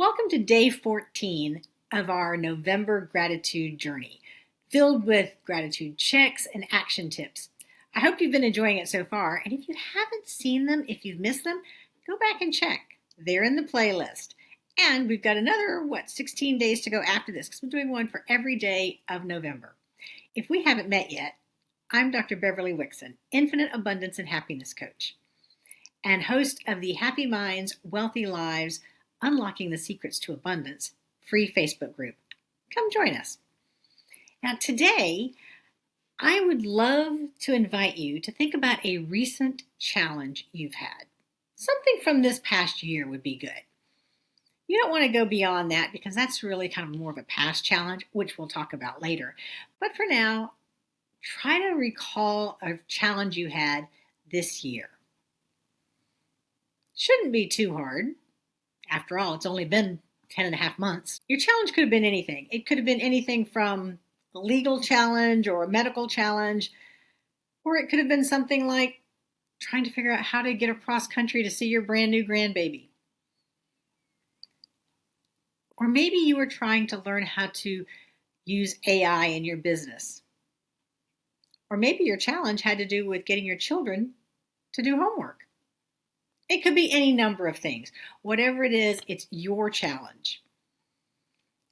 Welcome to day 14 of our November gratitude journey, filled with gratitude checks and action tips. I hope you've been enjoying it so far, and if you haven't seen them, if you've missed them, go back and check. They're in the playlist. And we've got another, 16 days to go after this, because we're doing one for every day of November. If we haven't met yet, I'm Dr. Beverly Wixon, Infinite Abundance and Happiness Coach, and host of the Happy Minds, Wealthy Lives, Unlocking the Secrets to Abundance free Facebook group. Come join us. Now today, I would love to invite you to think about a recent challenge you've had. Something from this past year would be good. You don't want to go beyond that because that's really kind of more of a past challenge, which we'll talk about later. But for now, try to recall a challenge you had this year. Shouldn't be too hard. After all, it's only been 10 and a half months. Your challenge could have been anything. It could have been anything from a legal challenge or a medical challenge, or it could have been something like trying to figure out how to get across country to see your brand new grandbaby. Or maybe you were trying to learn how to use AI in your business. Or maybe your challenge had to do with getting your children to do homework. It could be any number of things. Whatever it is, it's your challenge.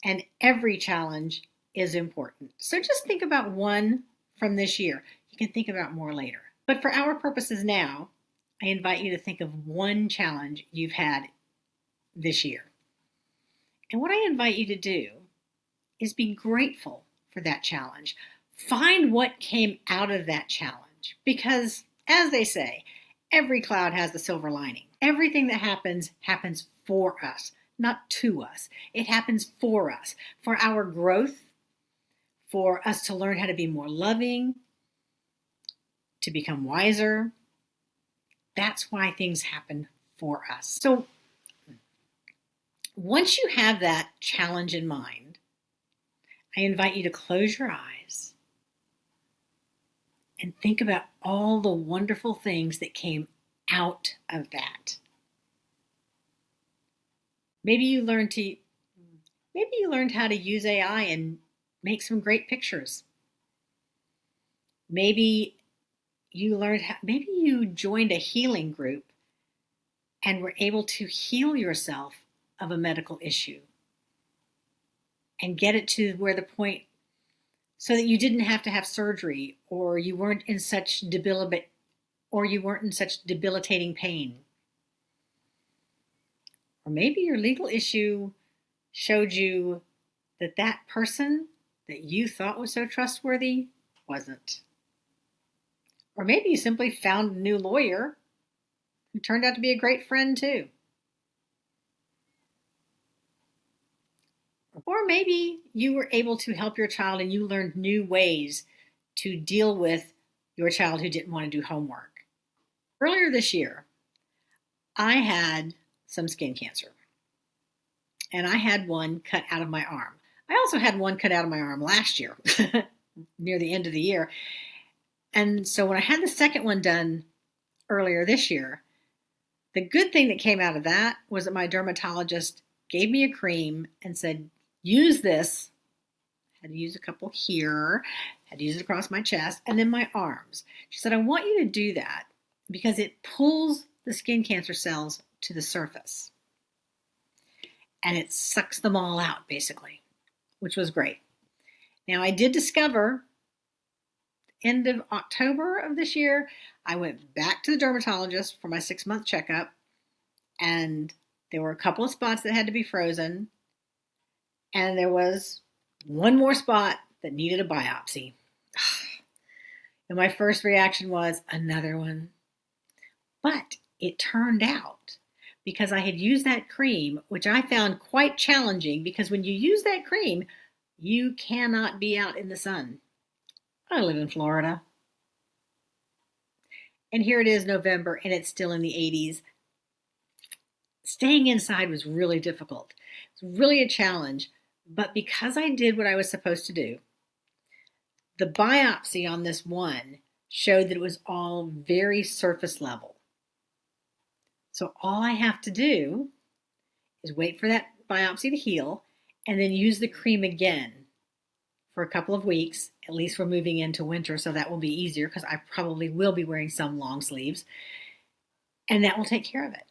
And every challenge is important. So just think about one from this year. You can think about more later. But for our purposes now, I invite you to think of one challenge you've had this year. And what I invite you to do is be grateful for that challenge. Find what came out of that challenge. Because, as they say, every cloud has the silver lining. Everything that happens for us, not to us. It happens for us, for our growth, for us to learn how to be more loving, to become wiser. That's why things happen for us. So once you have that challenge in mind, I invite you to close your eyes and think about all the wonderful things that came out of that. Maybe you learned how to use AI and make some great pictures. Maybe you joined a healing group and were able to heal yourself of a medical issue and get it to where the point so that you didn't have to have surgery, or you weren't in such debilitating pain. Or maybe your legal issue showed you that that person that you thought was so trustworthy wasn't. Or maybe you simply found a new lawyer who turned out to be a great friend too. Or maybe you were able to help your child and you learned new ways to deal with your child who didn't want to do homework. Earlier this year, I had some skin cancer. And I had one cut out of my arm. I also had one cut out of my arm last year, near the end of the year. And so when I had the second one done earlier this year, the good thing that came out of that was that my dermatologist gave me a cream and said, use this. I had to use a couple here, had to use it across my chest, and then my arms. She said, I want you to do that because it pulls the skin cancer cells to the surface. And it sucks them all out, basically, which was great. Now, I did discover, end of October of this year, I went back to the dermatologist for my 6-month checkup, and there were a couple of spots that had to be frozen, and there was one more spot that needed a biopsy. And my first reaction was, another one. But it turned out, because I had used that cream, which I found quite challenging, because when you use that cream, you cannot be out in the sun. I live in Florida. And here it is November, and it's still in the 80s. Staying inside was really difficult. It was really a challenge. But because I did what I was supposed to do, the biopsy on this one showed that it was all very surface level. So all I have to do is wait for that biopsy to heal and then use the cream again for a couple of weeks. At least we're moving into winter, so that will be easier because I probably will be wearing some long sleeves, and that will take care of it.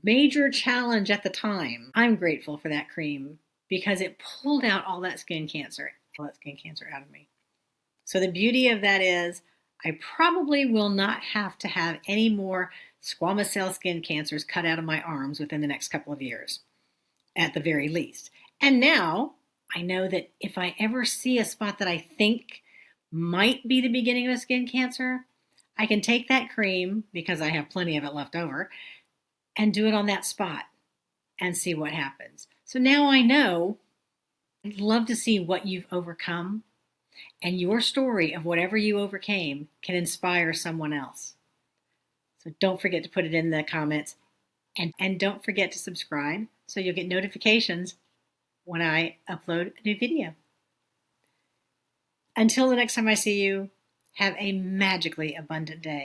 Major challenge at the time. I'm grateful for that cream because it pulled out all that skin cancer out of me. So the beauty of that is I probably will not have to have any more squamous cell skin cancers cut out of my arms within the next couple of years, at the very least. And now I know that if I ever see a spot that I think might be the beginning of a skin cancer, I can take that cream, because I have plenty of it left over, and do it on that spot and see what happens. So now I know. I'd love to see what you've overcome, and your story of whatever you overcame can inspire someone else. So don't forget to put it in the comments, and don't forget to subscribe so you'll get notifications when I upload a new video. Until the next time I see you, have a magically abundant day.